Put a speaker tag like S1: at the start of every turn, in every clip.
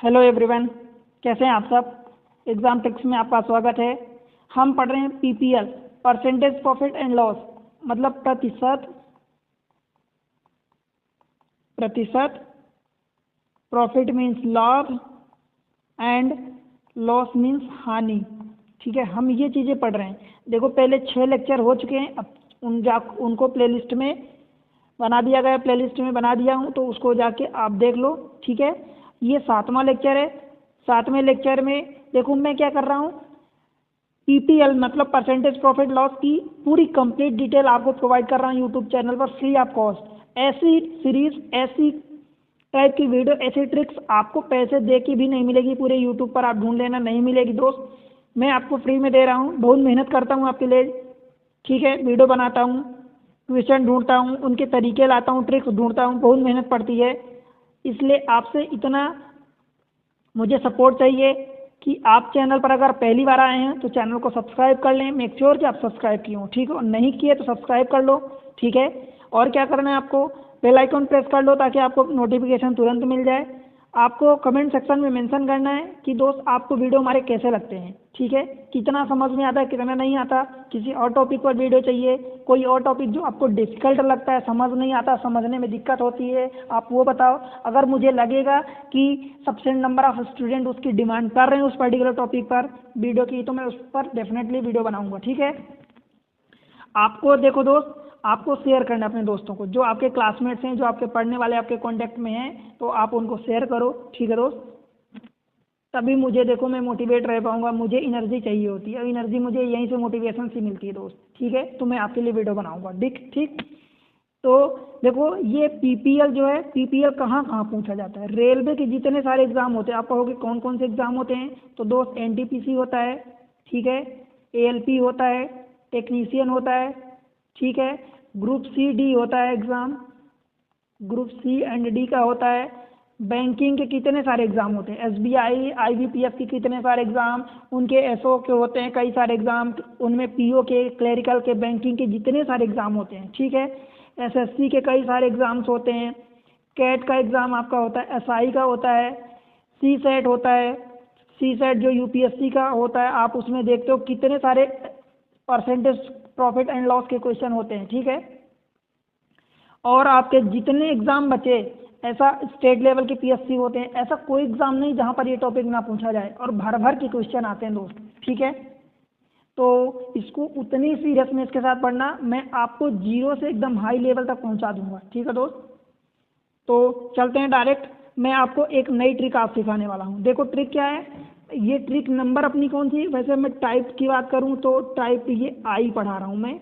S1: Hello everyone, कैसे हैं आप सब। एग्ज़ाम टिप्स में आपका स्वागत है। हम पढ़ रहे हैं PPL, percentage profit and loss, मतलब प्रतिशत। प्रॉफिट मीन्स लाभ एंड लॉस मीन्स हानि। ठीक है, हम ये चीज़ें पढ़ रहे हैं। देखो, पहले 6 लेक्चर हो चुके हैं। अब उनको प्लेलिस्ट में बना दिया गया, प्लेलिस्ट में बना दिया हूँ, तो उसको जाके आप देख लो। ठीक है, ये 7वां लेक्चर है। 7वें लेक्चर में देखो मैं क्या कर रहा हूँ, पीपीएल मतलब परसेंटेज प्रॉफिट लॉस की पूरी कंप्लीट डिटेल आपको प्रोवाइड कर रहा हूँ यूट्यूब चैनल पर फ्री ऑफ कॉस्ट। ऐसी सीरीज, ऐसी टाइप की वीडियो, ऐसी ट्रिक्स आपको पैसे दे के भी नहीं मिलेगी। पूरे यूट्यूब पर आप ढूंढ लेना, नहीं मिलेगी दोस्त। मैं आपको फ्री में दे रहा हूँ, बहुत मेहनत करता हूँ आपके लिए। ठीक है, वीडियो बनाता हूँ, क्वेश्चन ढूंढता हूँ, उनके तरीके लाता हूँ, ट्रिक्स ढूंढता हूँ, बहुत मेहनत पड़ती है। इसलिए आपसे इतना मुझे सपोर्ट चाहिए कि आप चैनल पर अगर पहली बार आए हैं तो चैनल को सब्सक्राइब कर लें। मेक श्योर कि आप सब्सक्राइब किए हो, ठीक है, और नहीं किए तो सब्सक्राइब कर लो। ठीक है, और क्या करना है आपको, बेल आइकन प्रेस कर लो ताकि आपको नोटिफिकेशन तुरंत मिल जाए। आपको कमेंट सेक्शन में मेंशन करना है कि दोस्त आपको वीडियो हमारे कैसे लगते हैं। ठीक है, कितना समझ में आता है, कितना नहीं आता, किसी और टॉपिक पर वीडियो चाहिए, कोई और टॉपिक जो आपको डिफिकल्ट लगता है, समझ नहीं आता, समझने में दिक्कत होती है, आप वो बताओ। अगर मुझे लगेगा कि सफिशिएंट नंबर ऑफ स्टूडेंट उसकी डिमांड कर रहे हैं उस पर्टिकुलर टॉपिक पर वीडियो की, तो मैं उस पर डेफिनेटली वीडियो बनाऊंगा। ठीक है, आपको देखो दोस्त, आपको शेयर करना है अपने दोस्तों को, जो आपके क्लासमेट्स हैं, जो आपके पढ़ने वाले आपके कांटेक्ट में हैं, तो आप उनको शेयर करो। ठीक है दोस्त, तभी मुझे देखो मैं मोटिवेट रह पाऊंगा। मुझे एनर्जी चाहिए होती है, एनर्जी मुझे यहीं से मोटिवेशन से मिलती है दोस्त। ठीक है, तो मैं आपके लिए वीडियो बनाऊंगा। ठीक ठीक, तो देखो ये पीपीएल जो है, पीपीएल कहाँ कहाँ पूछा जाता है। रेलवे के जितने सारे एग्जाम होते हैं, आप कहोगे कौन कौन से एग्जाम होते हैं, तो दोस्त एनटीपीसी होता है, ठीक है, एएलपी होता है, टेक्नीशियन होता है, ठीक है, ग्रुप सी डी होता है exam, group C and D का होता है। बैंकिंग के कितने सारे एग्जाम होते हैं, एसबीआई आईबीपीएस के कितने सारे एग्जाम, उनके एसओ के होते हैं कई सारे एग्जाम, उनमें पीओ के, क्लरिकल के, बैंकिंग के जितने सारे एग्जाम होते हैं। ठीक है, एसएससी के कई सारे एग्जाम्स होते हैं, कैट का एग्जाम आपका होता है, एसआई का होता है, सी सेट होता है, सी सेट जो यूपीएससी का होता है, आप उसमें देखते हो कितने सारे परसेंटेज प्रॉफिट एंड लॉस के क्वेश्चन होते हैं। ठीक है, और आपके जितने एग्जाम बचे, ऐसा स्टेट लेवल के पीएससी होते हैं, ऐसा कोई एग्जाम नहीं जहां पर ये टॉपिक ना पूछा जाए, और भर भर के क्वेश्चन आते हैं दोस्त। ठीक है, तो इसको उतनी सीरियसनेस के साथ पढ़ना, मैं आपको जीरो से एकदम हाई लेवल तक पहुंचा दूंगा। ठीक है दोस्त, तो चलते हैं डायरेक्ट। मैं आपको एक नई ट्रिक आप सिखाने वाला हूँ। देखो ट्रिक क्या है, ये ट्रिक नंबर अपनी कौन सी, वैसे मैं टाइप की बात करूँ तो टाइप ये आई पढ़ा रहा हूँ मैं,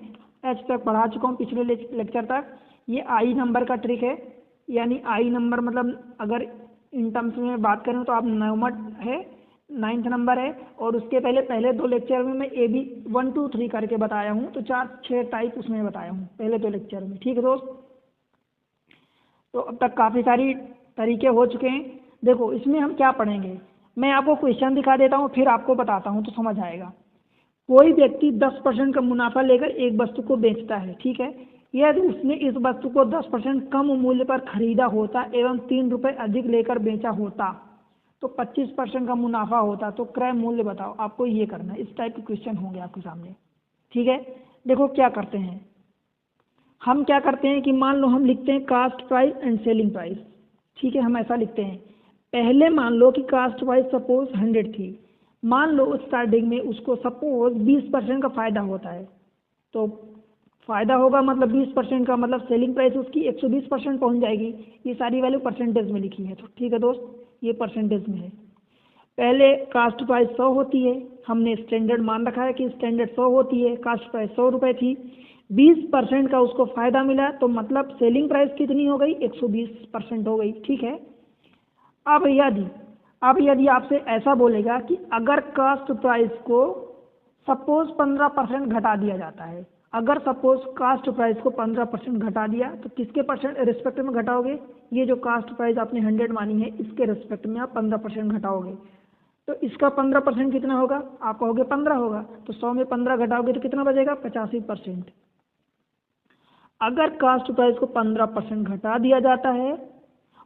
S1: एच तक पढ़ा चुका हूँ पिछले लेक्चर तक। ये आई नंबर का ट्रिक है, यानी आई नंबर मतलब अगर इन टर्म्स में बात करें तो आप नवमट है, 9th नंबर है, और उसके पहले पहले 2 लेक्चर में मैं ए बी 1 2 3 करके बताया हूँ, तो 4 6 टाइप उसमें बताया हूँ पहले 2 लेक्चर में। ठीक है दोस्त, तो अब तक काफ़ी सारी तरीके हो चुके हैं। देखो इसमें हम क्या पढ़ेंगे, मैं आपको क्वेश्चन दिखा देता हूँ, फिर आपको बताता हूँ तो समझ आएगा। कोई व्यक्ति 10% का मुनाफा लेकर एक वस्तु को बेचता है। ठीक है, यदि उसने इस वस्तु को 10% कम मूल्य पर खरीदा होता एवं 3 रुपये अधिक लेकर बेचा होता तो 25% का मुनाफा होता, तो क्रय मूल्य बताओ। आपको ये करना है, इस टाइप के क्वेश्चन होंगे आपके सामने। ठीक है, देखो क्या करते हैं, हम क्या करते हैं कि मान लो हम लिखते हैं cost price and selling price. ठीक है, हम ऐसा लिखते हैं, पहले मान लो कि कास्ट प्राइस सपोज 100 थी, मान लो स्टार्टिंग में उसको सपोज 20% का फ़ायदा होता है, तो फ़ायदा होगा मतलब 20% का मतलब सेलिंग प्राइस उसकी 120% पहुंच जाएगी। ये सारी वैल्यू परसेंटेज में लिखी है, तो ठीक है दोस्त, ये परसेंटेज में है। पहले कास्ट प्राइस 100 होती है, हमने स्टैंडर्ड मान रखा है कि स्टैंडर्ड 100 होती है, कास्ट प्राइस 100 रुपये थी, 20% का उसको फ़ायदा मिला, तो मतलब सेलिंग प्राइस कितनी हो गई, 120% हो गई। ठीक है, अब यदि आपसे ऐसा बोलेगा कि अगर कास्ट प्राइस को सपोज 15% घटा दिया जाता है, अगर सपोज कास्ट प्राइस को 15% घटा दिया, तो किसके परसेंट रिस्पेक्ट में घटाओगे, ये जो कास्ट प्राइस आपने 100 मानी है इसके रिस्पेक्ट में आप 15% घटाओगे, तो इसका 15% कितना होगा, आप कहोगे 15 होगा, तो 100 में 15 घटाओगे तो कितना बचेगा, 85%। अगर कास्ट प्राइस को 15% घटा दिया जाता है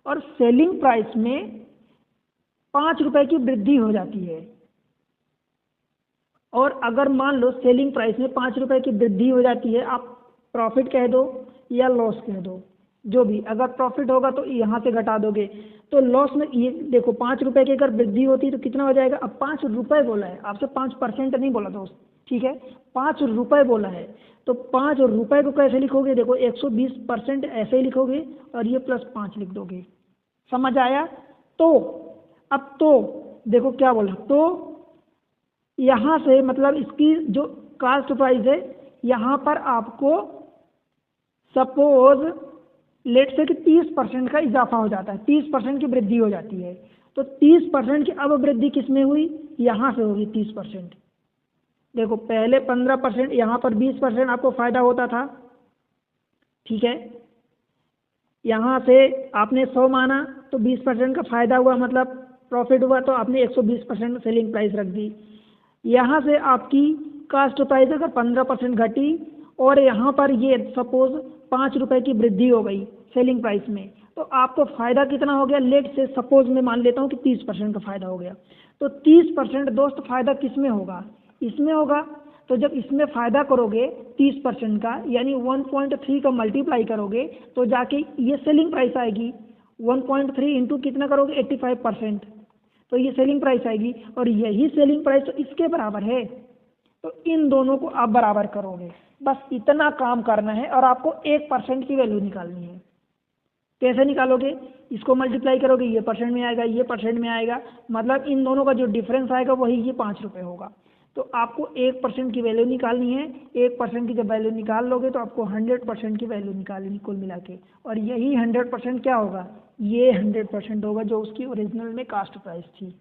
S1: और सेलिंग प्राइस में ₹5 की वृद्धि हो जाती है। और अगर मान लो सेलिंग प्राइस में ₹5 की वृद्धि हो जाती है, आप प्रॉफिट कह दो या लॉस कह दो, जो भी, अगर प्रॉफिट होगा तो यहाँ से घटा दोगे, तो लॉस में ये देखो ₹5 की अगर वृद्धि होती है तो कितना हो जाएगा। अब ₹5 बोला है, आपसे 5% नहीं बोला दोस्त, ठीक है, ₹5 बोला है, तो ₹5 को कैसे लिखोगे, देखो 120% ऐसे ही लिखोगे और ये +5 लिख दोगे। समझ आया। तो अब तो देखो क्या बोला, तो यहाँ से मतलब इसकी जो कास्ट प्राइस है, यहाँ पर आपको सपोज लेट से कि 30% का इजाफा हो जाता है, 30% की वृद्धि हो जाती है। तो 30% की अब वृद्धि किस में हुई, यहाँ से होगी 30%। देखो पहले 15%, यहाँ पर 20% आपको फायदा होता था, ठीक है, यहाँ से आपने 100 माना तो 20% का फायदा हुआ, मतलब प्रॉफिट हुआ, तो आपने 120% सेलिंग प्राइस रख दी। यहाँ से आपकी कास्ट प्राइस अगर 15% घटी और यहाँ पर ये सपोज ₹5 की वृद्धि हो गई सेलिंग प्राइस में, तो आपको फ़ायदा कितना हो गया, लेट से सपोज मैं मान लेता हूँ कि 30% का फ़ायदा हो गया। तो 30% दोस्त फ़ायदा किस में होगा, इसमें होगा। तो जब इसमें फ़ायदा करोगे 30% का, यानी 1.3 का मल्टीप्लाई करोगे तो जाके ये सेलिंग प्राइस आएगी। 1.3 इंटू कितना करोगे, 85%, तो ये सेलिंग प्राइस आएगी। और यही सेलिंग प्राइस तो इसके बराबर है, तो इन दोनों को आप बराबर करोगे। बस इतना काम करना है और आपको 1% की वैल्यू निकालनी है। कैसे निकालोगे, इसको मल्टीप्लाई करोगे, ये परसेंट में आएगा, ये परसेंट में आएगा, मतलब इन दोनों का जो डिफरेंस आएगा वही ये ₹5 होगा। तो आपको 1% की वैल्यू निकालनी है। 1% की जब वैल्यू निकाल लोगे तो आपको 100% की वैल्यू निकालनी कुल मिला के, और यही 100% क्या होगा, ये 100% होगा जो उसकी ओरिजिनल में कास्ट प्राइस थी।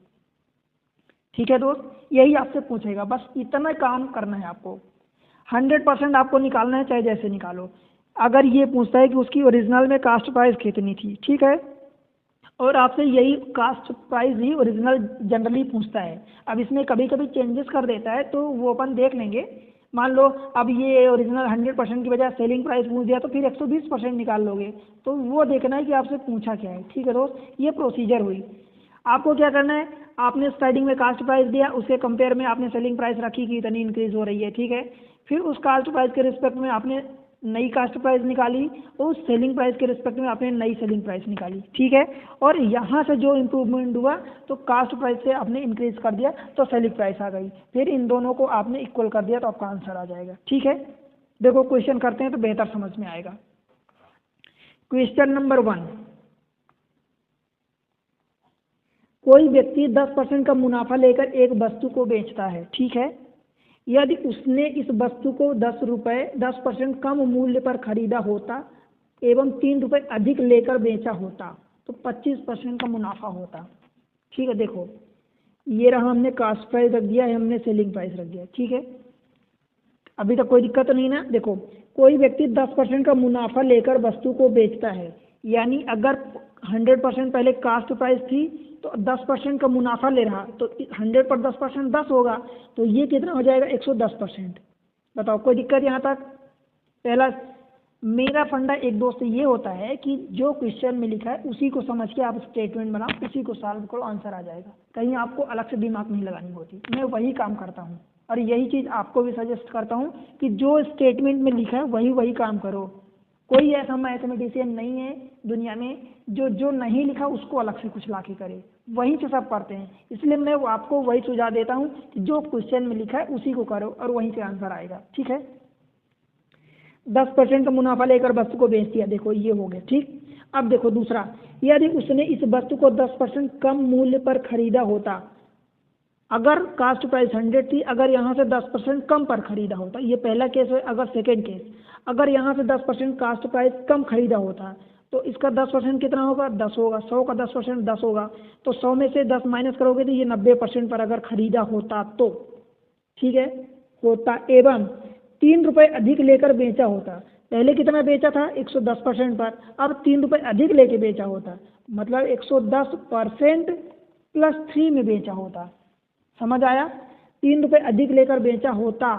S1: ठीक है दोस्त, यही आपसे पूछेगा, बस इतना काम करना है आपको। 100% आपको निकालना है, चाहे जैसे निकालो। अगर ये पूछता है कि उसकी ओरिजिनल में कास्ट प्राइस कितनी थी, ठीक है, और आपसे यही कास्ट प्राइस ही ओरिजिनल जनरली पूछता है। अब इसमें कभी कभी चेंजेस कर देता है तो वो अपन देख लेंगे। मान लो अब ये ओरिजिनल 100% की बजाय सेलिंग प्राइस पूछ दिया तो फिर 120% निकाल लोगे, तो वो देखना है कि आपसे पूछा क्या है। ठीक है दोस्त, ये प्रोसीजर हुई। आपको क्या करना है, आपने स्टार्टिंग में कास्ट प्राइस दिया, उसके कंपेयर में आपने सेलिंग प्राइस रखी कि इतनी इंक्रीज हो रही है, ठीक है, फिर उस कास्ट प्राइस के रिस्पेक्ट में आपने नई कास्ट प्राइस निकाली, उस सेलिंग प्राइस के रिस्पेक्ट में आपने नई सेलिंग प्राइस निकाली, ठीक है, और यहाँ से जो इम्प्रूवमेंट हुआ तो कास्ट प्राइस से आपने इंक्रीज कर दिया तो सेलिंग प्राइस आ गई, फिर इन दोनों को आपने इक्वल कर दिया तो आपका आंसर आ जाएगा। ठीक है, देखो क्वेश्चन करते हैं तो बेहतर समझ में आएगा। क्वेश्चन नंबर 1, कोई व्यक्ति 10% का मुनाफा लेकर एक वस्तु को बेचता है, ठीक है, यदि उसने इस वस्तु को ₹10 10% कम मूल्य पर खरीदा होता एवं ₹3 अधिक लेकर बेचा होता तो 25% का मुनाफा होता। ठीक है, देखो ये रहा, हमने कास्ट प्राइस रख दिया है, हमने सेलिंग प्राइस रख दिया, ठीक है, अभी तक कोई दिक्कत नहीं ना। देखो कोई व्यक्ति 10% का मुनाफा लेकर वस्तु को बेचता है, यानी अगर 100% पहले कास्ट प्राइस थी तो 10% का मुनाफा ले रहा, तो 100 पर 10% 10 होगा, तो ये कितना हो जाएगा 110%। बताओ कोई दिक्कत यहाँ तक। पहला मेरा फंडा एक दोस्त ये होता है कि जो क्वेश्चन में लिखा है उसी को समझ के आप स्टेटमेंट बनाओ, उसी को सॉल्व करो, आंसर आ जाएगा। कहीं आपको अलग से दिमाग नहीं लगानी होती, मैं वही काम करता हूँ और यही चीज़ आपको भी सजेस्ट करता हूँ कि जो स्टेटमेंट में लिखा है वही काम करो। कोई ऐसा मैथमेटिशियन नहीं है दुनिया में जो नहीं लिखा उसको अलग से कुछ ला के करे, वहीं से सब करते हैं। इसलिए मैं आपको वही सुझाव देता हूँ कि जो क्वेश्चन में लिखा है उसी को करो और वहीं से आंसर आएगा। ठीक है, 10% का मुनाफा लेकर वस्तु को बेच दिया, देखो ये हो गया, ठीक। अब देखो दूसरा, यदि उसने इस वस्तु को 10% कम मूल्य पर खरीदा होता, अगर कास्ट प्राइस 100 थी, अगर यहाँ से 10% कम पर खरीदा होता, ये पहला केस है। अगर सेकेंड केस, अगर यहाँ से 10% कास्ट प्राइस कम खरीदा होता तो इसका 10% कितना होगा, 10 होगा। 100 का 10% 10 होगा, तो 100 में से 10 माइनस करोगे तो ये 90% पर अगर खरीदा होता तो, ठीक है, होता, एवं ₹3 अधिक लेकर बेचा होता। पहले कितना बेचा था, 110% पर, अब ₹3 अधिक लेके बेचा होता, मतलब 110% प्लस 3 में बेचा होता। समझ आया, ₹3 अधिक लेकर बेचा होता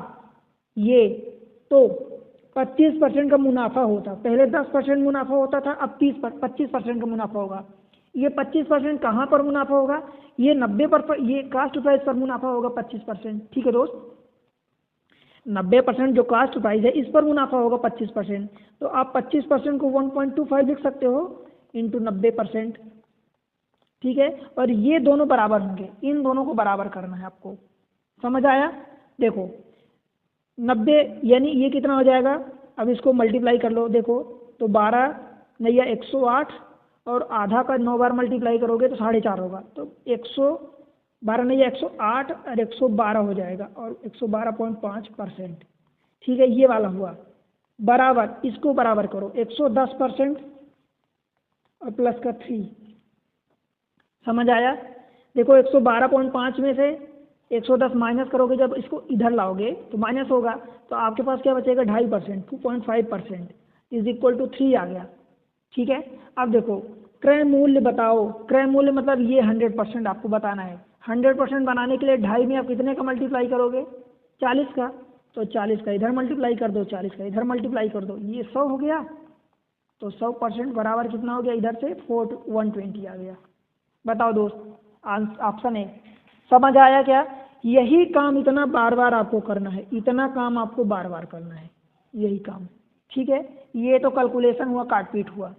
S1: ये, तो 25% का मुनाफा होता। पहले 10% मुनाफा होता था, अब 25% का मुनाफा होगा। ये 25% कहाँ पर मुनाफा होगा, ये 90 ये कास्ट प्राइस पर मुनाफा होगा 25%। ठीक है दोस्त, 90% जो कास्ट प्राइस है इस पर मुनाफा होगा 25%। तो आप 25% को 1.25 लिख सकते हो इंटू 90%। ठीक है, और ये दोनों बराबर होंगे, इन दोनों को बराबर करना है आपको। समझ आया? देखो 90 यानी ये कितना हो जाएगा, अब इसको मल्टीप्लाई कर लो। देखो तो 12 नैया 108 और आधा का 9 बार मल्टीप्लाई करोगे तो 4.5 होगा। तो 112 नैया 108 और 112 हो जाएगा और 112.5%। ठीक है, ये वाला हुआ बराबर। इसको बराबर करो 110% और प्लस का 3। समझ आया? देखो 112.5 में से 110 माइनस करोगे, जब इसको इधर लाओगे तो माइनस होगा, तो आपके पास क्या बचेगा 2.5%, 2.5% इज इक्वल टू 3 आ गया। ठीक है, अब देखो क्रय मूल्य बताओ। क्रय मूल्य मतलब ये 100% आपको बताना है। 100% बनाने के लिए 2.5 में आप कितने का मल्टीप्लाई करोगे, 40 का। तो 40 का इधर मल्टीप्लाई कर दो, 40 का इधर मल्टीप्लाई कर दो, ये 100 हो गया। तो 100% बराबर कितना हो गया, इधर से 120 आ गया। बताओ दोस्त, ऑप्शन ए। समझ आया क्या? यही काम इतना बार बार आपको करना है, इतना काम आपको बार बार करना है, यही काम। ठीक है, ये तो कैलकुलेशन हुआ, काट पीट हुआ।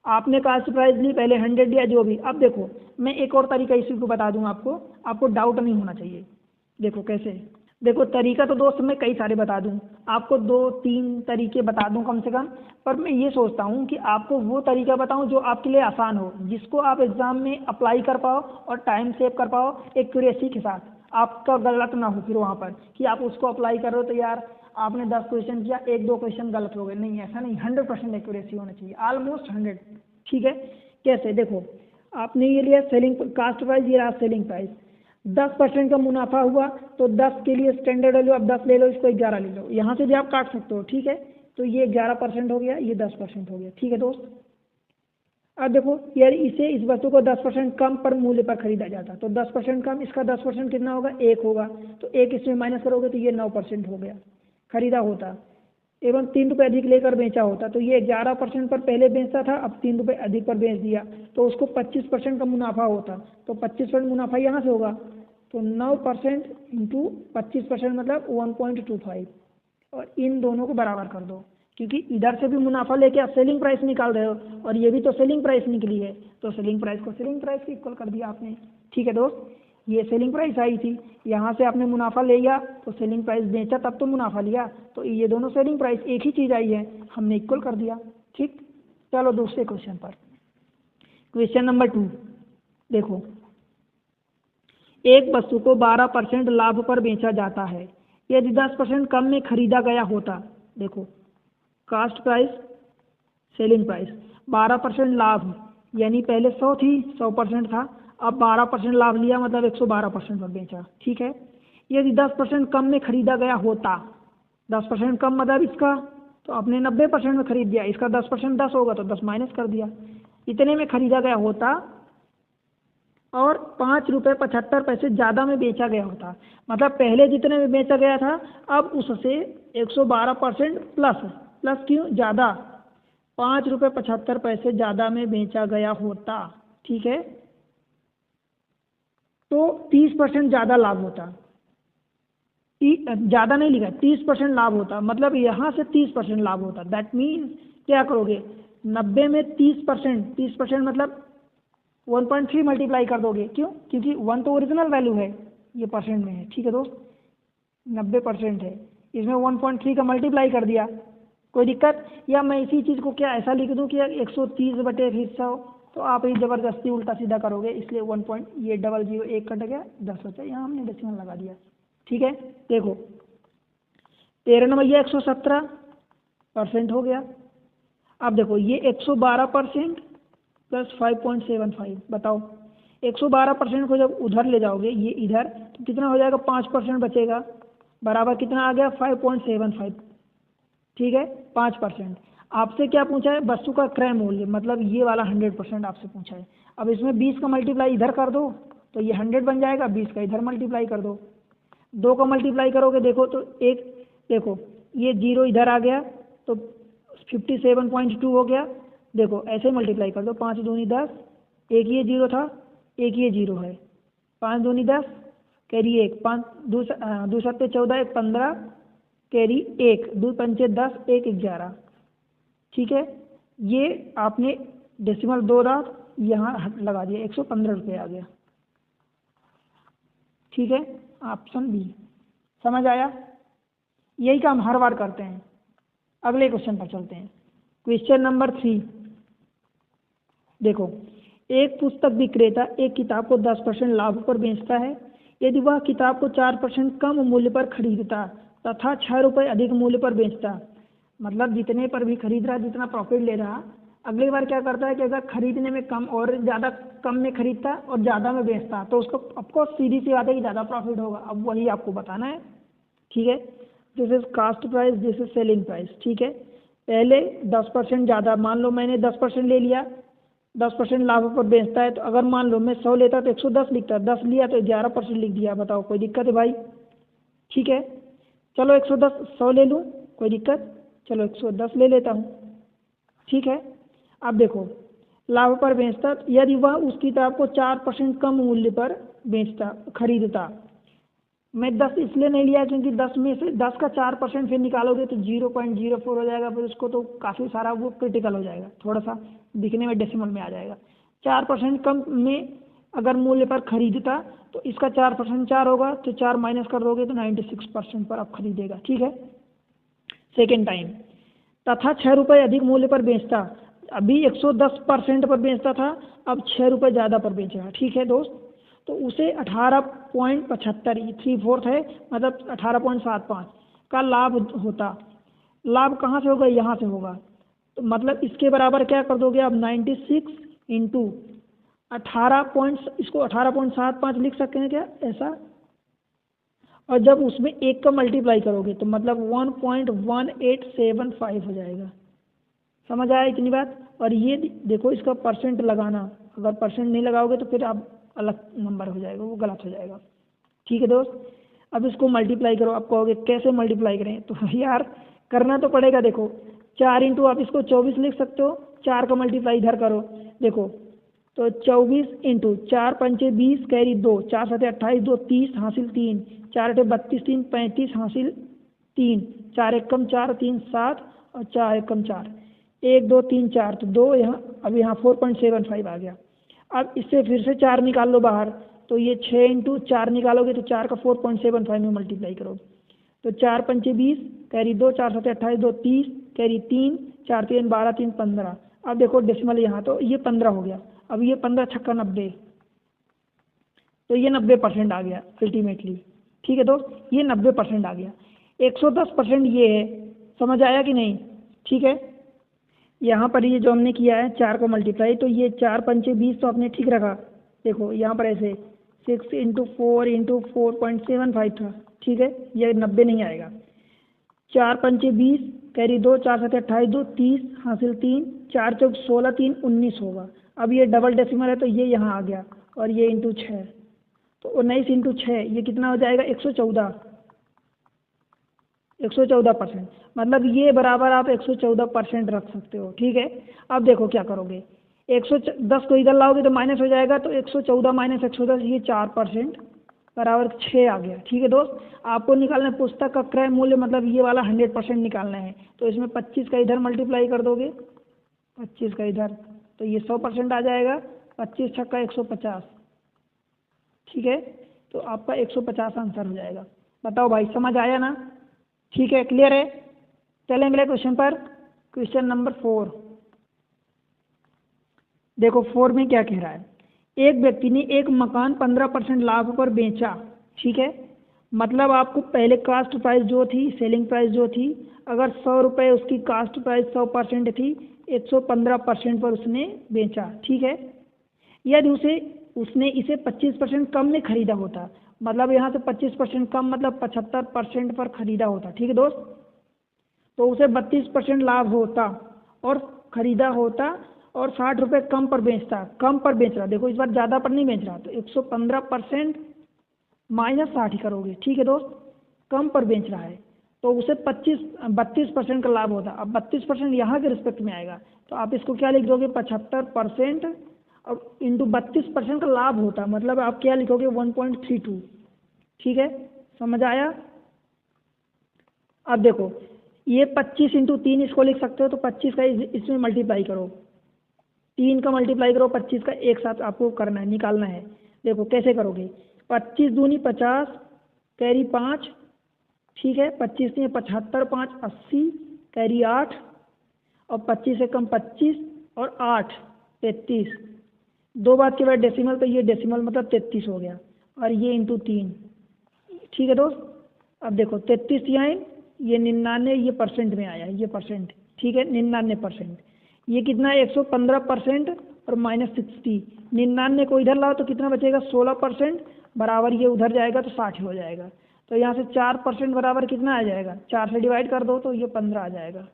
S1: आपने कास्ट प्राइस ली, पहले 100 लिया, जो भी। अब देखो मैं एक और तरीका इसी को बता दूं आपको, आपको डाउट नहीं होना चाहिए। देखो कैसे, देखो तरीका तो दोस्त मैं कई सारे बता दूं आपको, 2-3 तरीके बता दूं कम से कम, पर मैं ये सोचता हूं कि आपको वो तरीका बताऊं जो आपके लिए आसान हो, जिसको आप एग्जाम में अप्लाई कर पाओ और टाइम सेव कर पाओ एक्यूरेसी के साथ। आपका गलत ना हो फिर वहाँ पर कि आप उसको अप्लाई करो तो यार आपने 10 क्वेश्चन किया, 1-2 क्वेश्चन गलत हो गए। नहीं, ऐसा नहीं, 100% एक्यूरेसी होना चाहिए, ऑलमोस्ट 100। ठीक है, कैसे? देखो आपने ये लिया सेलिंग कास्ट प्राइस, ये रहा सेलिंग प्राइस। 10% का मुनाफा हुआ तो 10 के लिए स्टैंडर्ड वैल्यू, अब 10 ले लो, इसको 11 ले लो, यहाँ से भी आप काट सकते हो। ठीक है, तो ये 11% हो गया, ये 10% हो गया। ठीक है दोस्त, अब देखो यार इसे, इस वस्तु को 10% कम पर मूल्य पर खरीदा जाता, तो 10% कम, इसका 10% कितना होगा, 1 होगा। तो 1 इसमें माइनस करोगे तो ये 9% हो गया, खरीदा होता। एवं 3 रुपये अधिक लेकर बेचा होता, तो ये 11% पर पहले बेचता था, अब 3 रुपये अधिक पर बेच दिया, तो उसको 25% का मुनाफा होता। तो 25% मुनाफा यहाँ से होगा, तो 9% इंटू 25% मतलब 1.25, और इन दोनों को बराबर कर दो, क्योंकि इधर से भी मुनाफा लेके आप सेलिंग प्राइस निकाल रहे हो और ये भी तो सेलिंग प्राइस निकली है, तो सेलिंग प्राइस को सेलिंग प्राइस के इक्वल कर दिया आपने। ठीक है दोस्त, ये सेलिंग प्राइस आई थी, यहाँ से आपने मुनाफा ले लिया तो सेलिंग प्राइस बेचा तब तो मुनाफा लिया, तो ये दोनों सेलिंग प्राइस एक ही चीज़ आई है, हमने इक्वल कर दिया। ठीक, चलो दूसरे क्वेश्चन पर। क्वेश्चन नंबर 2 देखो, एक वस्तु को 12% लाभ पर बेचा जाता है, यदि 10% कम में खरीदा गया होता। देखो कास्ट प्राइस, सेलिंग प्राइस, 12% लाभ, यानी पहले 100 थी, 100% था, अब 12% लाभ लिया मतलब 112% पर बेचा। ठीक है, यदि 10% कम में खरीदा गया होता, 10% कम मतलब इसका, तो आपने 90% में खरीद दिया, इसका 10% 10 होगा तो 10 माइनस कर दिया, इतने में खरीदा गया होता और 5 रुपये 75 पैसे ज़्यादा में बेचा गया होता। मतलब पहले जितने में बेचा गया था अब उससे 112% प्लस, प्लस क्यों, ज़्यादा, 5 रुपये 75 पैसे ज़्यादा में बेचा गया होता। ठीक है, तो 30% ज़्यादा लाभ होता। ज़्यादा नहीं लिखा, 30% लाभ होता, मतलब यहाँ से 30% लाभ होता। दैट मीन्स क्या करोगे, 90 में 30%, 30% मतलब 1.3 मल्टीप्लाई कर दोगे। क्यों, क्योंकि 1 तो ओरिजिनल वैल्यू है, ये परसेंट में है। ठीक है दोस्त, 90% है, इसमें 1.3 का मल्टीप्लाई कर दिया, कोई दिक्कत? या मैं इसी चीज़ को क्या ऐसा लिख दूँ कि 130/100, तो आप ही ज़बरदस्ती उल्टा सीधा करोगे, इसलिए 1. ये 00 1 कट गया, 10 बचा, यहाँ हमने डेसिमल लगा दिया। ठीक है, देखो 13 नंबर ये 117% हो गया। अब देखो ये 112% प्लस 5.75, बताओ 112% को जब उधर ले जाओगे, ये इधर, तो कितना हो जाएगा, 5% बचेगा, बराबर कितना आ गया, 5.75। ठीक है, 5%। आपसे क्या पूछा है, वस्तु का क्रय मूल्य, मतलब ये वाला 100% आपसे पूछा है। अब इसमें 20 का मल्टीप्लाई इधर कर दो तो ये 100 बन जाएगा, 20 का इधर मल्टीप्लाई कर दो, 2 का मल्टीप्लाई करोगे देखो तो एक, देखो ये 0 इधर आ गया तो 57.2 हो गया। देखो ऐसे मल्टीप्लाई कर दो, 5 दूनी 10, एक ये जीरो था, एक ये जीरो है, 5 दूनी 10 कैरी 1, 5 दो सत्ते 14, 1 15 कैरी 1, 2 पंचे 10, 1 11। ठीक है, ये आपने डेसिमल 2 दांत यहाँ लगा दिया, 115 रुपये आ गया। ठीक है, ऑप्शन बी। समझ आया? यही काम हर बार करते हैं। अगले क्वेश्चन पर चलते हैं। क्वेश्चन नंबर 3 देखो, एक पुस्तक विक्रेता एक किताब को 10% लाभ पर बेचता है। यदि वह किताब को 4% कम मूल्य पर खरीदता तथा 6 रुपये अधिक मूल्य पर बेचता, मतलब जितने पर भी खरीद रहा, जितना प्रॉफिट ले रहा, अगली बार क्या करता है कि अगर खरीदने में कम और ज़्यादा कम में खरीदता और ज़्यादा में बेचता तो उसको आपको सीधी सी बात है कि ज़्यादा प्रॉफिट होगा। अब वही आपको बताना है। ठीक है, this is cost price, this is selling price. ठीक है, पहले 10% ज़्यादा, मान लो मैंने 10% ले लिया, 10% लाभ पर बेचता है, तो अगर मान लो मैं 100 लेता तो 110 लिखता, 10 लिया तो 11% लिख दिया। बताओ कोई दिक्कत है भाई? ठीक है, चलो 110 100 ले लूँ, कोई दिक्कत? चलो 110 ले लेता हूँ। ठीक है, अब देखो लाभ पर बेचता, यदि वह उस किताब को 4% कम मूल्य पर बेचता खरीदता। मैं 10 इसलिए नहीं लिया क्योंकि 10 में से 10 का 4% फिर निकालोगे तो 0.04 हो जाएगा, फिर उसको तो काफ़ी सारा वो क्रिटिकल हो जाएगा, थोड़ा सा दिखने में डेसिमल में आ जाएगा। 4% कम में अगर मूल्य पर खरीदता तो इसका 4% 4 होगा, तो 4 माइनस कर दोगे तो 96% पर आप खरीदेगा। ठीक है, सेकेंड टाइम, तथा 6 रुपये अधिक मूल्य पर बेचता। अभी 110% पर बेचता था, अब 6 रुपये ज़्यादा पर बेचेगा। ठीक है दोस्त, तो उसे 18.75 3/4 है, मतलब 18.75 का लाभ होता। लाभ कहाँ से होगा? यहाँ से होगा। तो मतलब इसके बराबर क्या कर दोगे आप? 96 इंटू 18.75 लिख सकते हैं क्या ऐसा? और जब उसमें एक का मल्टीप्लाई करोगे तो मतलब 1.1875 हो जाएगा। समझ आया इतनी बात? और ये देखो इसका परसेंट लगाना, अगर परसेंट नहीं लगाओगे तो फिर आप अलग नंबर हो जाएगा, वो गलत हो जाएगा। ठीक है दोस्त, अब इसको मल्टीप्लाई करो। आप कहोगे कैसे मल्टीप्लाई करें? तो यार करना तो पड़ेगा। देखो 4 इंटू आप इसको 24 लिख सकते हो, 4 का मल्टीप्लाई इधर करो। देखो तो 24 इंटू 4 पंचे 20 कैरी 2, 4 सते 28, 2 30 हासिल 3, 4 अठे 32, 3 35 हासिल 3, 4 एक कम 4, 3 7 और 4 एक कम 4, 1 2 3 4, तो 2 यहाँ, अब यहाँ 4.75 आ गया। अब इससे फिर से 4 निकाल लो बाहर, तो ये 6 इंटू 4 निकालोगे तो 4 का 4.75 में मल्टीप्लाई करोगे तो 4 पंचे 20 कैरी 2, 4 सते 28, 2 30 कैरी 3, 4 3 12, 3 15। अब देखो डेसिमल यहाँ, तो ये 15 हो गया। अब ये 15 छक्का 90, तो ये 90% आ गया अल्टीमेटली। ठीक है दोस्त, ये 90% आ गया। 110% ये है। समझ आया कि नहीं? ठीक है, यहाँ पर ये जो हमने किया है 4 को मल्टीप्लाई, तो ये 4 पंचे 20 तो आपने ठीक रखा। देखो यहाँ पर ऐसे 6 इंटू 4 इंटू 4.75 था। ठीक है, ये 90 नहीं आएगा। 4 पंचे 20 कैरी 2, 4 सते 28, 2 30 हासिल 3, 4 चौक 16, 3 19 होगा। अब ये डबल डेसिमल है तो ये यहाँ आ गया, और ये इंटू 6, तो 19 इंटू 6 ये कितना हो जाएगा? 114%। मतलब ये बराबर आप 114% रख सकते हो। ठीक है, अब देखो क्या करोगे, 110 को इधर लाओगे तो माइनस हो जाएगा, तो 114 माइनस 110 ये 4% बराबर 6 आ गया। ठीक है दोस्त, आपको निकालना है पुस्तक का क्रय मूल्य, मतलब ये वाला 100% निकालना है। तो इसमें 25 का इधर मल्टीप्लाई कर दोगे, 25 का इधर, तो ये 100% आ जाएगा। 25 छक्का 150। ठीक है, तो आपका 150 आंसर हो जाएगा। बताओ भाई, समझ आया ना? ठीक है, क्लियर है? चलें अगले क्वेश्चन पर। क्वेश्चन नंबर 4 देखो, 4 में क्या कह रहा है? एक व्यक्ति ने एक मकान 15% लाभ पर बेचा। ठीक है, मतलब आपको पहले कास्ट प्राइस जो थी, सेलिंग प्राइस जो थी, अगर 100 रुपये उसकी कास्ट प्राइस 100% थी, 115% पर उसने बेचा। ठीक है, यदि उसने इसे 25% कम में खरीदा होता, मतलब यहाँ से 25% कम मतलब 75% पर खरीदा होता। ठीक है दोस्त, तो उसे 32% लाभ होता और खरीदा होता, और 60 रुपये कम पर बेचता। कम पर बेच रहा, देखो इस बार ज़्यादा पर नहीं बेच रहा, तो 115% माइनस 60 ही करोगे। ठीक है दोस्त, कम पर बेच रहा है तो उसे 32% का लाभ होता। अब 32% यहाँ के रिस्पेक्ट में आएगा, तो आप इसको क्या लिख दोगे? 75% अब इंटू 32% का लाभ होता, मतलब आप क्या लिखोगे 1.32। ठीक है, समझ आया। अब देखो ये 25 इंटू 3 इसको लिख सकते हो, तो 25 का इसमें मल्टीप्लाई करो, 3 का मल्टीप्लाई करो 25 का, एक साथ आपको करना है, निकालना है। देखो कैसे करोगे, 25 दूनी 50, कैरी 5, ठीक है, 25 नहीं 75, 5 80, कैरी 8, और 25 से कम 25 और 8 33, दो बात के बाद डेसिमल, तो ये डेसिमल मतलब 33 हो गया, और ये इंटू 3। ठीक है दोस्त, अब देखो 33 यहाँ, ये 99, ये परसेंट में आया, ये परसेंट, ठीक है 99%, ये कितना है 115% और -60, 99 को इधर लाओ तो कितना बचेगा 16%, बराबर ये उधर जाएगा तो 60 हो जाएगा। तो यहाँ से 4% बराबर कितना आ जाएगा, 4 से डिवाइड कर दो तो ये 15 आ जाएगा।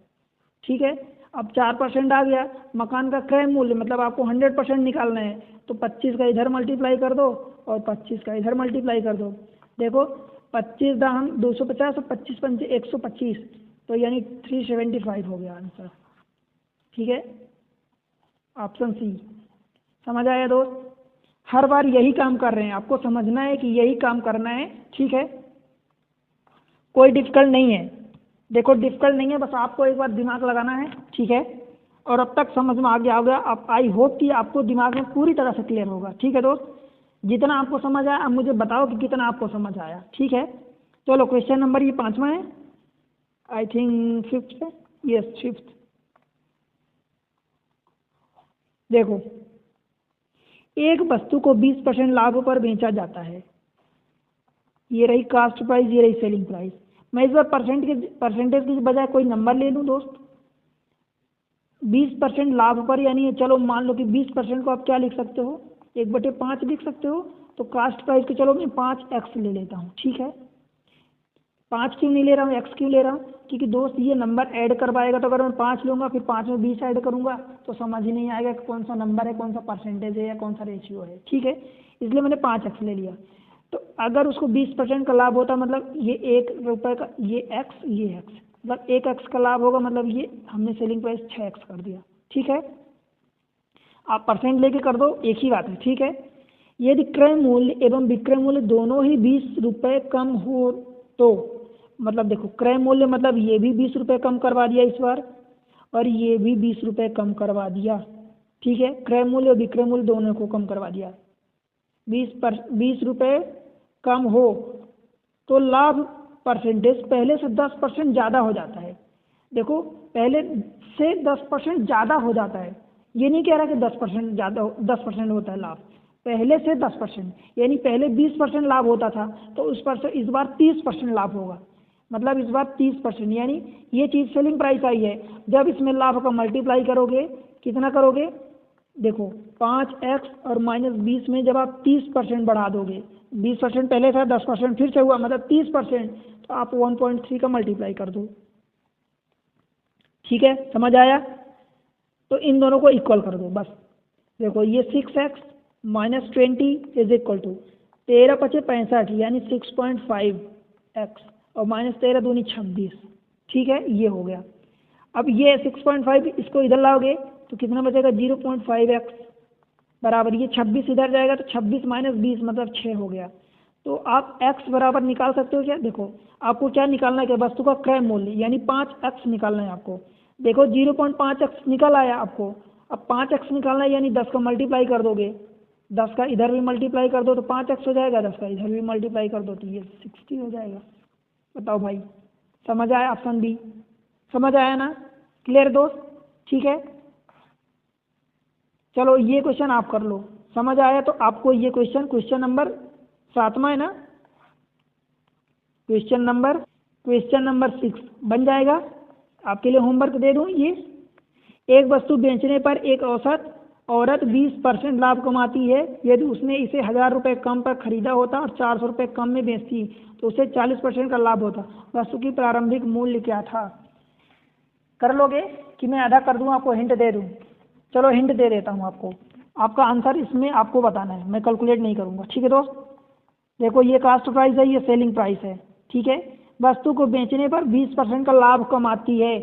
S1: ठीक है, अब 4% आ गया। मकान का क्रय मूल्य मतलब आपको 100% निकालना है, तो 25 का इधर मल्टीप्लाई कर दो और 25 का इधर मल्टीप्लाई कर दो। देखो 25 दाम 250 और 25 पंचे 125, तो यानी 375 हो गया आंसर। ठीक है, ऑप्शन सी। समझ आया दोस्त, हर बार यही काम कर रहे हैं, आपको समझना है कि यही काम करना है। ठीक है, कोई डिफिकल्ट नहीं है, देखो डिफिकल्ट नहीं है, बस आपको एक बार दिमाग लगाना है। ठीक है, और अब तक समझ में आ गया होगा, अब आई होप कि आपको दिमाग में पूरी तरह से क्लियर होगा। ठीक है दोस्त, जितना आपको समझ आया अब मुझे बताओ कि कितना आपको समझ आया। ठीक है, चलो क्वेश्चन नंबर ये 5वां है, आई थिंक 5th है, यस 5th। देखो एक वस्तु को 20% लाभ पर बेचा जाता है, ये रही कास्ट प्राइस, ये रही सेलिंग प्राइस। मैं इस बार परसेंटेज की बजाय कोई नंबर ले लूँ दोस्त, 20% लाभ पर, यानी चलो मान लो कि 20% को आप क्या लिख सकते हो, 1/5 लिख सकते हो। तो कास्ट प्राइस के चलो मैं 5x ले लेता हूँ। ठीक है, 5 क्यों नहीं ले रहा हूँ, x क्यों ले रहा हूँ, क्योंकि दोस्त ये नंबर ऐड करवाएगा, तो अगर मैं 5 लूँगा फिर 5 में 20 ऐड करूँगा तो समझ ही नहीं आएगा कि कौन सा नंबर है, कौन सा परसेंटेज है या कौन सा रेशियो है। ठीक है, इसलिए मैंने 5x ले लिया। तो अगर उसको 20% का लाभ होता, मतलब ये 1 रुपये का, ये x, ये x, मतलब 1x का लाभ होगा, मतलब ये हमने सेलिंग प्राइस 6x कर दिया। ठीक है, आप परसेंट लेके कर दो, एक ही बात है। ठीक है, यदि क्रय मूल्य एवं विक्रय मूल्य दोनों ही 20 रुपये कम हो तो, मतलब देखो क्रय मूल्य मतलब ये भी 20 रुपये कम करवा दिया इस बार, और ये भी 20 रुपये कम करवा दिया। ठीक है, क्रय मूल्य और विक्रय मूल्य दोनों को कम करवा दिया। 20 रुपये कम हो तो लाभ परसेंटेज पहले से 10% ज़्यादा हो जाता है। देखो पहले से 10% ज़्यादा हो जाता है, ये नहीं कह रहा कि 10% ज़्यादा 10% होता है लाभ, पहले से 10%, यानी पहले 20% लाभ होता था तो उस पर से इस बार 30% लाभ होगा, मतलब इस बार 30%, यानी ये चीज़ सेलिंग प्राइस आई है। जब इसमें लाभ का मल्टीप्लाई करोगे, कितना करोगे, देखो 5x और -20 में जब आप 30% बढ़ा दोगे, 20% पहले था, 10% फिर से हुआ, मतलब 30%, तो आप 1.3 का मल्टीप्लाई कर दो। ठीक है, समझ आया, तो इन दोनों को इक्वल कर दो बस। देखो ये 6x - 20 इज इक्वल टू 13 × 5 = 65, यानी 6.5x, और -13 दूनी 26। ठीक है, ये हो गया। अब ये 6.5 इसको इधर लाओगे तो कितना बचेगा, 0.5x बराबर, ये 26 इधर जाएगा तो 26 - 20 मतलब 6 हो गया। तो आप x बराबर निकाल सकते हो क्या, देखो आपको क्या निकालना है, कि वस्तु का क्रय मूल्य यानी 5x निकालना है आपको। देखो 0.5x निकल आया आपको, अब 5x निकालना है, यानी 10 का मल्टीप्लाई कर दोगे, 10 का इधर भी मल्टीप्लाई कर दो तो 5x हो जाएगा, 10 का इधर भी मल्टीप्लाई कर दो तो ये 60 हो जाएगा। बताओ भाई, समझ आया, ऑप्शन बी, समझ आया ना, क्लियर दोस्त। ठीक है, चलो ये क्वेश्चन आप कर लो, समझ आया तो आपको ये क्वेश्चन नंबर 7वां है ना, क्वेश्चन नंबर 6 बन जाएगा। आपके लिए होमवर्क दे दूँ ये, एक वस्तु बेचने पर एक औरत 20% लाभ कमाती है, यदि उसने इसे 1000 रुपये कम पर खरीदा होता और 400 रुपये कम में बेचती तो उसे 40% का लाभ होता। वस्तु की प्रारंभिक मूल्य क्या था। कर लोगे कि मैं आधा कर दूँ, आपको हिंट दे दूँ, चलो हिंट दे देता हूँ आपको, आपका आंसर इसमें आपको बताना है, मैं कैलकुलेट नहीं करूँगा। ठीक है दोस्त, देखो ये कास्ट प्राइस है, ये सेलिंग प्राइस है। ठीक है, वस्तु को बेचने पर 20% का लाभ कमाती है,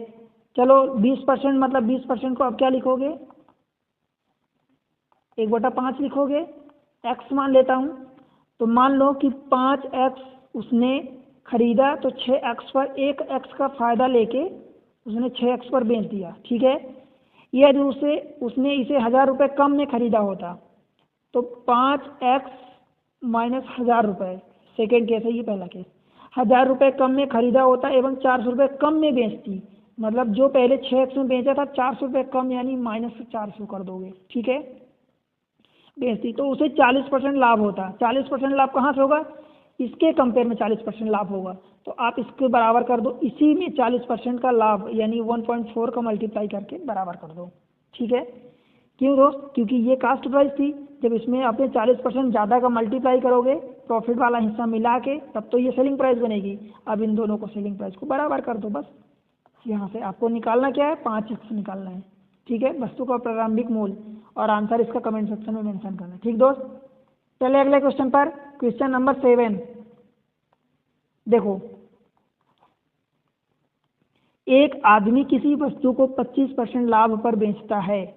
S1: चलो 20% मतलब 20% को आप क्या लिखोगे, 1/5 लिखोगे, x मान लेता हूँ, तो मान लो कि 5x उसने खरीदा, तो 6x पर 1x का फ़ायदा लेके उसने 6x पर बेच दिया, ठीक है। यदि उसने इसे 1000 रुपये कम में खरीदा होता तो 5x माइनस 1000 रुपये, सेकेंड केस है ये, पहला केस 1000 रुपये कम में खरीदा होता एवं 400 रुपये कम में बेचती, मतलब जो पहले 6x में बेचा था 400 रुपये कम, यानी -400 कर दोगे, ठीक है, बेचती, तो उसे 40% लाभ होता। 40% लाभ कहाँ से होगा, इसके कंपेयर में 40% लाभ होगा, तो आप इसके बराबर कर दो, इसी में 40% का लाभ यानी 1.4 का मल्टीप्लाई करके बराबर कर दो, ठीक है। क्यों दोस्त, क्योंकि ये कास्ट प्राइस थी, जब इसमें आपने 40% ज़्यादा का मल्टीप्लाई करोगे प्रॉफिट वाला हिस्सा मिला के, तब तो ये सेलिंग प्राइस बनेगी। अब इन दोनों को सेलिंग प्राइस को बराबर कर दो, बस यहाँ से आपको निकालना क्या है, 5x निकालना है, ठीक है, वस्तु का प्रारंभिक मूल्य, और आंसर इसका कमेंट सेक्शन में मेंशन करना है, ठीक दोस्त। चलिए अगले क्वेश्चन पर, क्वेश्चन नंबर 7। देखो, एक आदमी किसी वस्तु को 25% लाभ पर बेचता है।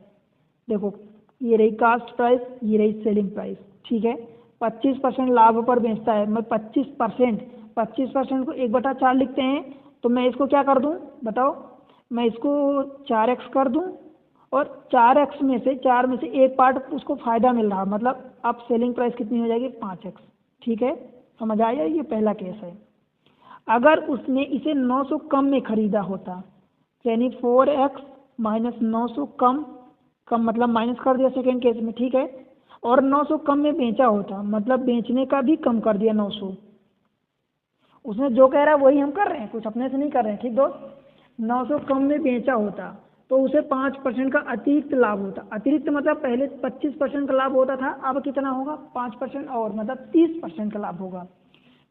S1: देखो, ये रही कास्ट प्राइस, ये रही सेलिंग प्राइस, ठीक है। 25% लाभ पर बेचता है, मैं 25% को 1/4 लिखते हैं, तो मैं इसको क्या कर दूं बताओ, मैं इसको 4x कर दूं, और 4x में से 4 में से एक पार्ट उसको फ़ायदा मिल रहा, मतलब अब सेलिंग प्राइस कितनी हो जाएगी, 5x, ठीक है, समझ आया, ये पहला केस है। अगर उसने इसे 900 कम में खरीदा होता, यानी 4x माइनस 900 कम मतलब माइनस कर दिया सेकेंड केस में, ठीक है, और 900 कम में बेचा होता, मतलब बेचने का भी कम कर दिया 900, उसने जो कह रहा है वही हम कर रहे हैं, कुछ अपने से नहीं कर रहे हैं, ठीक दोस्त। 900 कम में बेचा होता तो उसे 5% का अतिरिक्त लाभ होता। अतिरिक्त मतलब पहले 25% का लाभ होता था, अब कितना होगा, 5% और, मतलब 30% का लाभ होगा।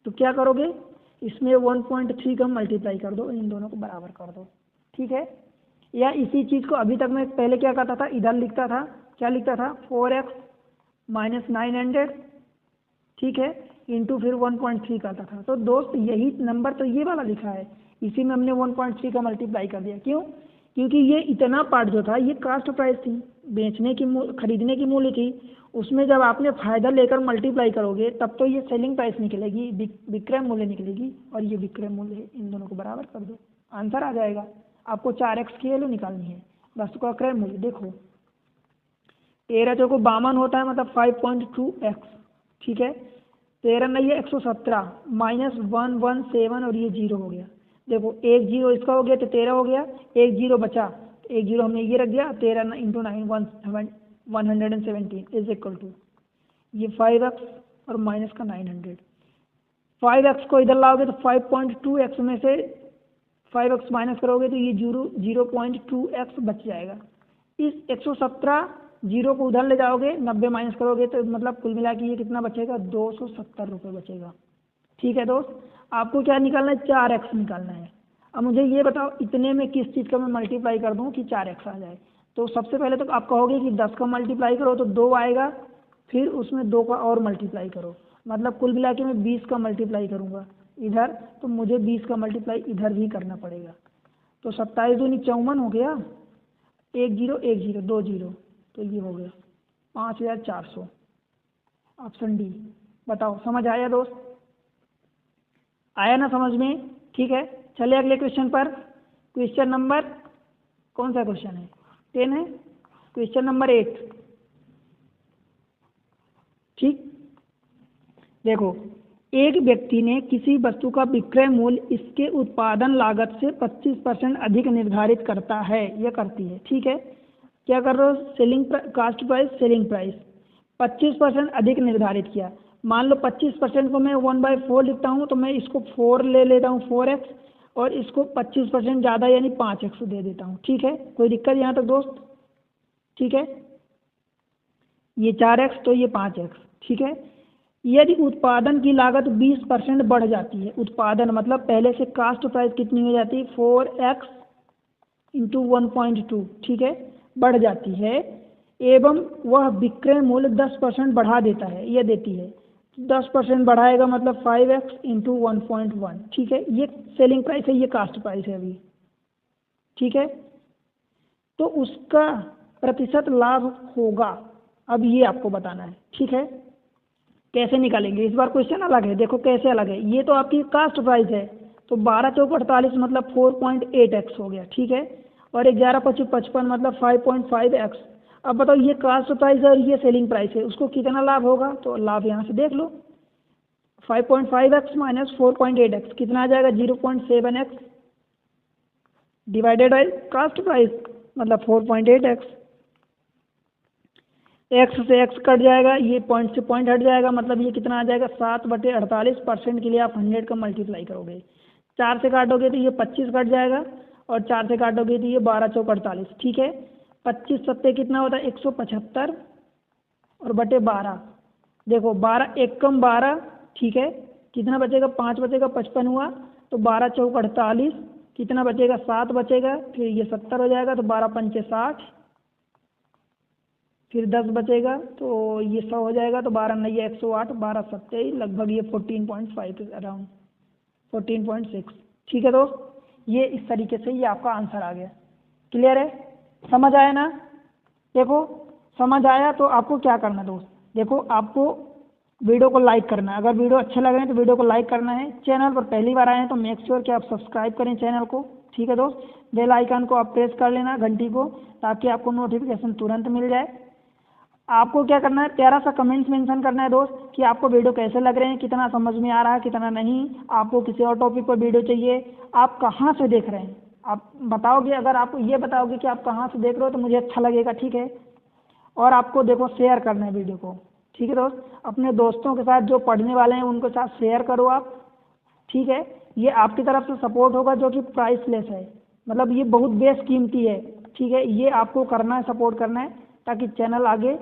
S1: तो क्या करोगे, इसमें 1.3 का मल्टीप्लाई कर दो, इन दोनों को बराबर कर दो, ठीक है। या इसी चीज़ को अभी तक मैं पहले क्या करता था, इधर लिखता था, क्या लिखता था, 4x माइनस 900, ठीक है, इंटू फिर 1.3 करता था। तो दोस्त यही नंबर तो ये वाला लिखा है, इसी में हमने 1.3 का मल्टीप्लाई कर दिया। क्यों, क्योंकि ये इतना पार्ट जो था ये कास्ट प्राइस थी, बेचने की खरीदने की मूल्य थी, उसमें जब आपने फ़ायदा लेकर मल्टीप्लाई करोगे तब तो ये सेलिंग प्राइस निकलेगी, विक्रय मूल्य निकलेगी, और ये विक्रय मूल्य है, इन दोनों को बराबर कर दो, आंसर आ जाएगा। आपको 4x की वैल्यू निकालनी है, वस्तु का क्रय मूल्य देखो 13 चौको 52 होता है, मतलब 5.2x, ठीक है, 13 नहीं है 117 माइनस 117, और ये 0 हो गया। देखो एक 0 इसका हो गया तो 13 हो गया, एक 0 बचा, एक 0 हमने ये रख दिया, 13 इंटू 9 117 इज इक्वल टू ये 5x और माइनस का 900। 5x को इधर लाओगे तो 5.2x में से 5x माइनस करोगे तो ये 0.2x बच जाएगा। इस 117 0 को उधर ले जाओगे, 90 माइनस करोगे तो मतलब कुल मिला के ये कितना बचेगा, 270 रुपये बचेगा, ठीक है दोस्त। आपको क्या निकालना है, 4x निकालना है। अब मुझे ये बताओ इतने में किस चीज़ का मैं मल्टीप्लाई कर दूं कि 4x आ जाए। तो सबसे पहले तो आप कहोगे कि 10 का मल्टीप्लाई करो तो 2 आएगा, फिर उसमें 2 का और मल्टीप्लाई करो, मतलब कुल मिला के मैं 20 का मल्टीप्लाई करूँगा इधर, तो मुझे 20 का मल्टीप्लाई इधर भी करना पड़ेगा। तो 27 दूनी 54 हो गया, 1 0 1 0 2 0, तो ये हो गया 5400, ऑप्शन डी। बताओ समझ आया दोस्त, आया ना समझ में, ठीक है। चलिए अगले क्वेश्चन पर, क्वेश्चन नंबर कौन सा क्वेश्चन है, 10 है, क्वेश्चन नंबर 8, ठीक। देखो, एक व्यक्ति ने किसी वस्तु का विक्रय मूल्य इसके उत्पादन लागत से 25% अधिक निर्धारित करता है या करती है, ठीक है। क्या कर रहे हो, selling cost price selling price 25% अधिक निर्धारित किया। मान लो 25% को मैं 1/4 लिखता हूँ, तो मैं इसको 4 ले लेता हूँ 4x, और इसको 25% ज़्यादा यानी 5x दे देता हूँ, ठीक है। कोई दिक्कत यहाँ तक दोस्त, ठीक है। ये 4x तो ये 5x, ठीक है। यदि उत्पादन की लागत 20% बढ़ जाती है, उत्पादन मतलब पहले से कास्ट प्राइस कितनी हो जाती है, 4x इंटू 1.2, ठीक है, बढ़ जाती है, एवं वह विक्रय मूल्य 10% बढ़ा देता है या देती है। 10% बढ़ाएगा मतलब 5x इंटू 1.1, ठीक है, ये सेलिंग प्राइस है, ये कास्ट प्राइस है अभी, ठीक है। तो उसका प्रतिशत लाभ होगा, अब ये आपको बताना है, ठीक है। कैसे निकालेंगे, इस बार क्वेश्चन अलग है, देखो कैसे अलग है। ये तो आपकी कास्ट प्राइस है, तो 12 चौक 48 मतलब 4.8x हो गया, ठीक है। और 11 पच्चीस 55 मतलब 5.5x। अब बताओ ये कास्ट प्राइस है और ये सेलिंग प्राइस है, उसको कितना लाभ होगा, तो लाभ यहाँ से देख लो। 5.5x माइनस 4.8x कितना आ जाएगा, 0.7x divided by cost price मतलब 4.8x। एक्स से एक्स कट जाएगा, ये पॉइंट से पॉइंट हट जाएगा, मतलब ये कितना आ जाएगा 7/48%। के लिए आप 100 का मल्टीप्लाई करोगे, 4 से काटोगे तो ये 25 कट जाएगा, और 4 से काटोगे तो ये 12 चौक 48, ठीक है। 25 सत्ते कितना होता है 175 और बटे 12, देखो 12 एक कम 12, ठीक है। कितना बचेगा 5 बचेगा 55 हुआ, तो 12 चौक 48 कितना बचेगा 7 बचेगा, फिर ये 70 हो जाएगा, तो 12 पंचे 60, फिर 10 बचेगा तो ये 100 हो जाएगा, तो 12 नहीं 108, 12 सत्ते लगभग ये 14.5 अराउंड 14.6, ठीक है दोस्त। ये इस तरीके से ये आपका आंसर आ गया। क्लियर है, समझ आया ना। देखो समझ आया तो आपको क्या करना है दोस्त, देखो आपको वीडियो को लाइक करना है, अगर वीडियो अच्छे लग रहे हैं तो वीडियो को लाइक करना है। चैनल पर पहली बार आए हैं तो मेक श्योर कि आप सब्सक्राइब करें चैनल को, ठीक है दोस्त। बेल आइकन को आप प्रेस कर लेना, घंटी को, ताकि आपको नोटिफिकेशन तुरंत मिल जाए। आपको क्या करना है, प्यारा सा कमेंट्स मेंशन करना है दोस्त कि आपको वीडियो कैसे लग रहे हैं, कितना समझ में आ रहा है, कितना नहीं, आपको किसी और टॉपिक पर वीडियो चाहिए, आप कहाँ से देख रहे हैं, आप बताओगे। अगर आप ये बताओगे कि आप कहाँ से देख रहे हो तो मुझे अच्छा लगेगा, ठीक है। और आपको देखो शेयर करना है वीडियो को, ठीक है दोस्त। अपने दोस्तों के साथ जो पढ़ने वाले हैं उनके साथ शेयर करो आप, ठीक है। ये आपकी तरफ से सपोर्ट होगा जो कि प्राइसलेस है, मतलब ये बहुत बेशकीमती है, ठीक है। ये आपको करना है, सपोर्ट करना है, ताकि चैनल आगे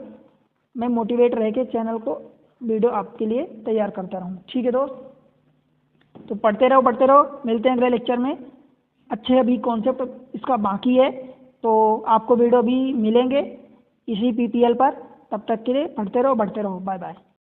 S1: मैं मोटिवेट रह के चैनल को वीडियो आपके लिए तैयार करता रहूँ, ठीक है दोस्त। तो पढ़ते रहो, मिलते हैं अगले लेक्चर में। अच्छे अभी कॉन्सेप्ट इसका बाकी है, तो आपको वीडियो भी मिलेंगे इसी PPL पर। तब तक के लिए पढ़ते रहो, बढ़ते रहो, बाय बाय।